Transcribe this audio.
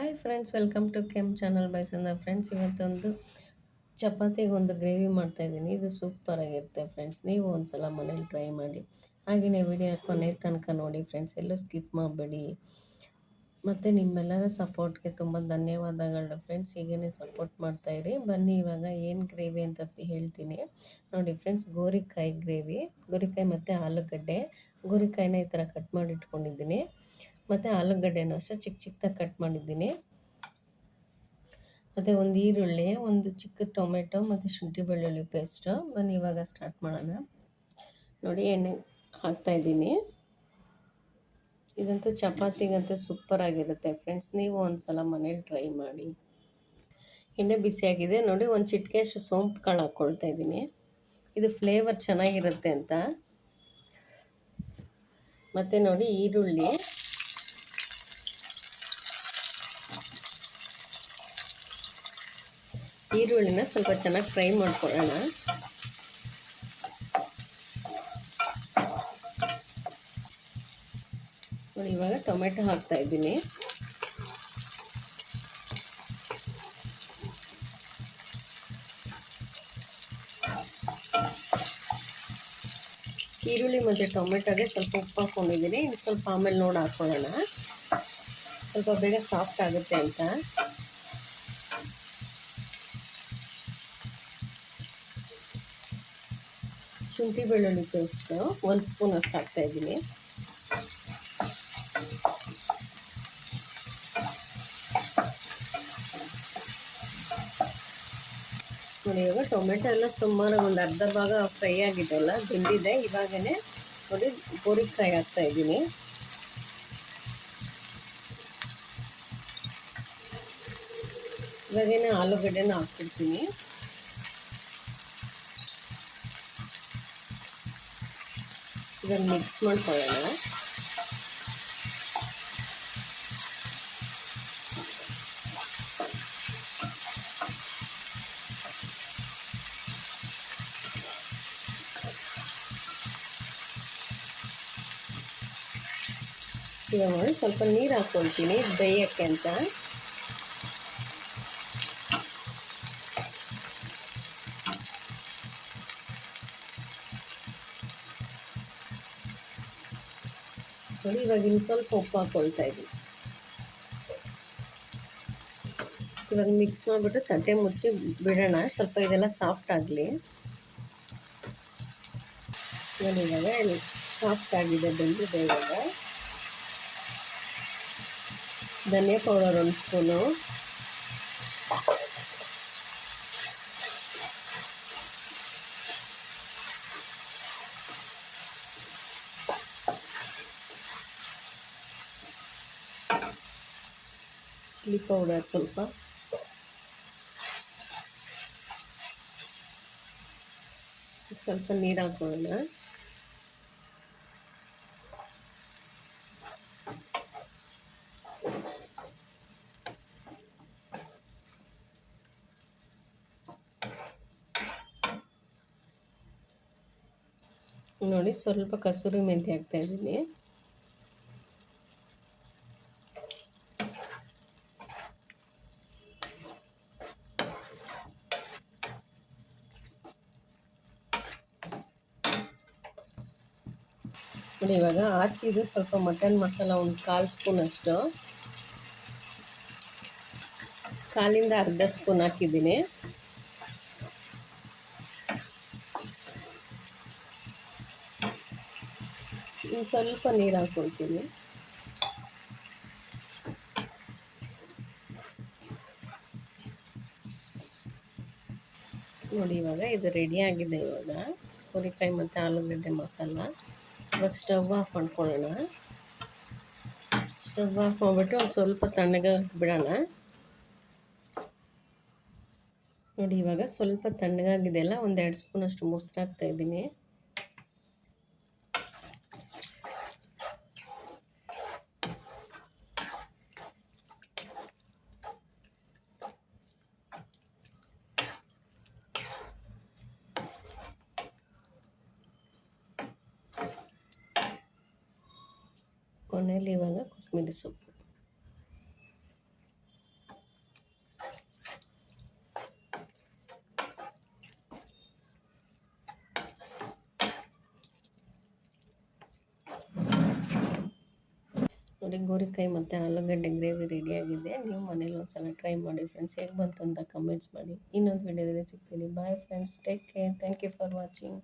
Hi friends, welcome to Kem channel by Sanda. Friends, ಇವತ್ತೊಂದು ಚಪಾತಿಗೆ ಒಂದು ಗ್ರೇವಿ ಮಾಡ್ತಾಯಿದ್ದೀನಿ. ಇದು ಸೂಪರಾಗಿರುತ್ತೆ ಫ್ರೆಂಡ್ಸ್. ನೀವು ಒಂದ್ಸಲ ಮನೇಲಿ ಟ್ರೈ ಮಾಡಿ. ಹಾಗೆಯೇ ವಿಡಿಯೋ ಕೊನೆ ತನಕ ನೋಡಿ ಫ್ರೆಂಡ್ಸ್, ಎಲ್ಲೂ ಸ್ಕಿಪ್ ಮಾಡಬೇಡಿ. ಮತ್ತು ನಿಮ್ಮೆಲ್ಲರ ಸಪೋರ್ಟ್ಗೆ ತುಂಬ ಧನ್ಯವಾದಗಳು ಫ್ರೆಂಡ್ಸ್. ಹೀಗೇ ಸಪೋರ್ಟ್ ಮಾಡ್ತಾಯಿರಿ. ಬನ್ನಿ ಇವಾಗ ಏನು ಗ್ರೇವಿ ಅಂತ ಹೇಳ್ತೀನಿ ನೋಡಿ ಫ್ರೆಂಡ್ಸ್. ಗೋರಿಕಾಯಿ ಗ್ರೇವಿ, ಗೋರಿಕಾಯಿ ಮತ್ತು ಆಲೂಗಡ್ಡೆ. ಗೋರಿಕಾಯಿನ ಈ ಥರ ಕಟ್ ಮಾಡಿ ಇಟ್ಕೊಂಡಿದ್ದೀನಿ. ಮತ್ತು ಆಲೂಗಡ್ಡೆನೂ ಅಷ್ಟೇ ಚಿಕ್ಕ ಚಿಕ್ಕದಾಗಿ ಕಟ್ ಮಾಡಿದ್ದೀನಿ. ಮತ್ತು ಒಂದು ಈರುಳ್ಳಿ, ಒಂದು ಚಿಕ್ಕ ಟೊಮೆಟೊ ಮತ್ತು ಶುಂಠಿ ಬೆಳ್ಳುಳ್ಳಿ ಪೇಸ್ಟು. ಬನ್ನಿ ಇವಾಗ ಸ್ಟಾರ್ಟ್ ಮಾಡೋಣ. ನೋಡಿ, ಎಣ್ಣೆ ಹಾಕ್ತಾಯಿದ್ದೀನಿ. ಇದಂತೂ ಚಪಾತಿಗಂತೂ ಸೂಪರಾಗಿರುತ್ತೆ ಫ್ರೆಂಡ್ಸ್. ನೀವು ಒಂದು ಸಲ ಮನೇಲಿ ಟ್ರೈ ಮಾಡಿ. ಎಣ್ಣೆ ಬಿಸಿಯಾಗಿದೆ ನೋಡಿ. ಒಂದು ಚಿಟಿಕೆಯಷ್ಟು ಸೋಂಪು ಕಾಳು ಹಾಕ್ಕೊಳ್ತಾ ಇದ್ದೀನಿ. ಇದು ಫ್ಲೇವರ್ ಚೆನ್ನಾಗಿರುತ್ತೆ ಅಂತ. ಮತ್ತು ನೋಡಿ, ಈರುಳ್ಳಿನ ಸ್ವಲ್ಪ ಚೆನ್ನಾಗಿ ಫ್ರೈ ಮಾಡ್ಕೊಳ್ಳೋಣ. ನೋಡಿ, ಇವಾಗ ಟೊಮೆಟೊ ಹಾಕ್ತಾ ಇದ್ದೀನಿ. ಈರುಳ್ಳಿ ಮತ್ತು ಟೊಮೆಟೊಗೆ ಸ್ವಲ್ಪ ಉಪ್ಪು ಹಾಕ್ಕೊಂಡಿದ್ದೀನಿ. ಇನ್ನು ಸ್ವಲ್ಪ ಆಮೇಲೆ ನೋಡಿ ಹಾಕ್ಕೊಳ್ಳೋಣ, ಸ್ವಲ್ಪ ಬೇಗ ಸಾಫ್ಟ್ ಆಗುತ್ತೆ ಅಂತ. ಶುಂಠಿ ಬೆಳ್ಳುಳ್ಳಿ ಪೇಸ್ಟು 1 ಸ್ಪೂನ್ ಅಷ್ಟು ಹಾಕ್ತಾಯಿದ್ದೀನಿ. ನೋಡಿ, ಇವಾಗ ಟೊಮೆಟೊ ಎಲ್ಲ ಸುಮಾರು ಒಂದು ಅರ್ಧ ಭಾಗ ಫ್ರೈ ಆಗಿದೆಲ್ಲ ಬೆಂದಿದೆ. ಇವಾಗನೇ ನೋಡಿ ಗೋರಿಕಾಯಿ ಹಾಕ್ತಾಯಿದ್ದೀನಿ. ಇವಾಗೇನೆ ಆಲೂಗಡ್ಡೆನ ಹಾಕ್ಬಿಡ್ತೀನಿ. ಇವಾಗ ಮಿಕ್ಸ್ ಮಾಡ್ಕೊಳ್ಳೋಣ. ಇವಾಗ ನೋಡಿ ಸ್ವಲ್ಪ ನೀರು ಹಾಕ್ಕೊಳ್ತೀನಿ ಬೇಯೋಕ್ಕೆ ಅಂತ. ನೋಡಿ, ಇವಾಗ ಇನ್ನು ಸ್ವಲ್ಪ ಉಪ್ಪು ಹಾಕ್ಕೊಳ್ತಾ ಇದ್ದೀನಿ. ಇವಾಗ ಮಿಕ್ಸ್ ಮಾಡಿಬಿಟ್ಟು ತಟ್ಟೆ ಮುಚ್ಚಿ ಬಿಡೋಣ, ಸ್ವಲ್ಪ ಇದೆಲ್ಲ ಸಾಫ್ಟ್ ಆಗಲಿ. ನೋಡಿ, ಇವಾಗ ಸಾಫ್ಟ್ ಆಗಿದೆ, ಬೆಂದಿದೆ. ಇವಾಗ ಧನಿಯಾ ಪೌಡರ್ 1 ಸ್ಪೂನು, ಚಿಲ್ಲಿ ಪೌಡರ್ ಸ್ವಲ್ಪ, ಸ್ವಲ್ಪ ನೀರು ಹಾಕೊಳ್ಳೋಣ. ನೋಡಿ, ಸ್ವಲ್ಪ ಕಸೂರಿ ಮೆಂತ್ಯ ಹಾಕ್ತಾಯಿದ್ದೀನಿ. ನೋಡಿ, ಇವಾಗ ಆಚಿದು ಸ್ವಲ್ಪ ಮಟನ್ ಮಸಾಲ ಒಂದು 1/4 ಸ್ಪೂನ್ ಅಷ್ಟು, 1/4ರಿಂದ ಅರ್ಧ ಸ್ಪೂನ್ ಹಾಕಿದ್ದೀನಿ. ಸ್ವಲ್ಪ ನೀರು ಹಾಕ್ಕೊಳ್ತೀನಿ. ನೋಡಿ, ಇವಾಗ ಇದು ರೆಡಿಯಾಗಿದೆ. ಇವಾಗ ಗೋರಿಕಾಯಿ ಮತ್ತು ಆಲೂಗಡ್ಡೆ ಮಸಾಲ. ಇವಾಗ ಸ್ಟವ್ ಆಫ್ ಮಾಡ್ಕೊಳ್ಳೋಣ. ಸ್ಟವ್ ಆಫ್ ಮಾಡಿಬಿಟ್ಟು ಒಂದು ಸ್ವಲ್ಪ ತಣ್ಣಗೆ ಬಿಡೋಣ. ನೋಡಿ, ಇವಾಗ ಸ್ವಲ್ಪ ತಣ್ಣಗಾಗಿದೆಯಲ್ಲ, 1-2 ಸ್ಪೂನ್ ಅಷ್ಟು ಮೊಸರು ಹಾಕ್ತಾಯಿದ್ದೀನಿ. ಕೊನೆಯಲ್ಲಿ ಇವಾಗ ಕೊತ್ತಂಬರಿ ಸೊಪ್ಪು. ನೋಡಿ ಗೋರಿಕಾಯಿ ಮತ್ತು ಆಲೂಗಡ್ಡೆ ಗ್ರೇವಿ ರೆಡಿಯಾಗಿದೆ. ನೀವು ಮನೇಲಿ ಒಂದ್ಸಲ ಟ್ರೈ ಮಾಡಿ ಫ್ರೆಂಡ್ಸ್. ಹೇಗೆ ಬಂತು ಅಂತ ಕಮೆಂಟ್ಸ್ ಮಾಡಿ. ಇನ್ನೊಂದು ವಿಡಿಯೋದಲ್ಲಿ ಸಿಗ್ತೀನಿ. Bye friends, take care, thank you for watching.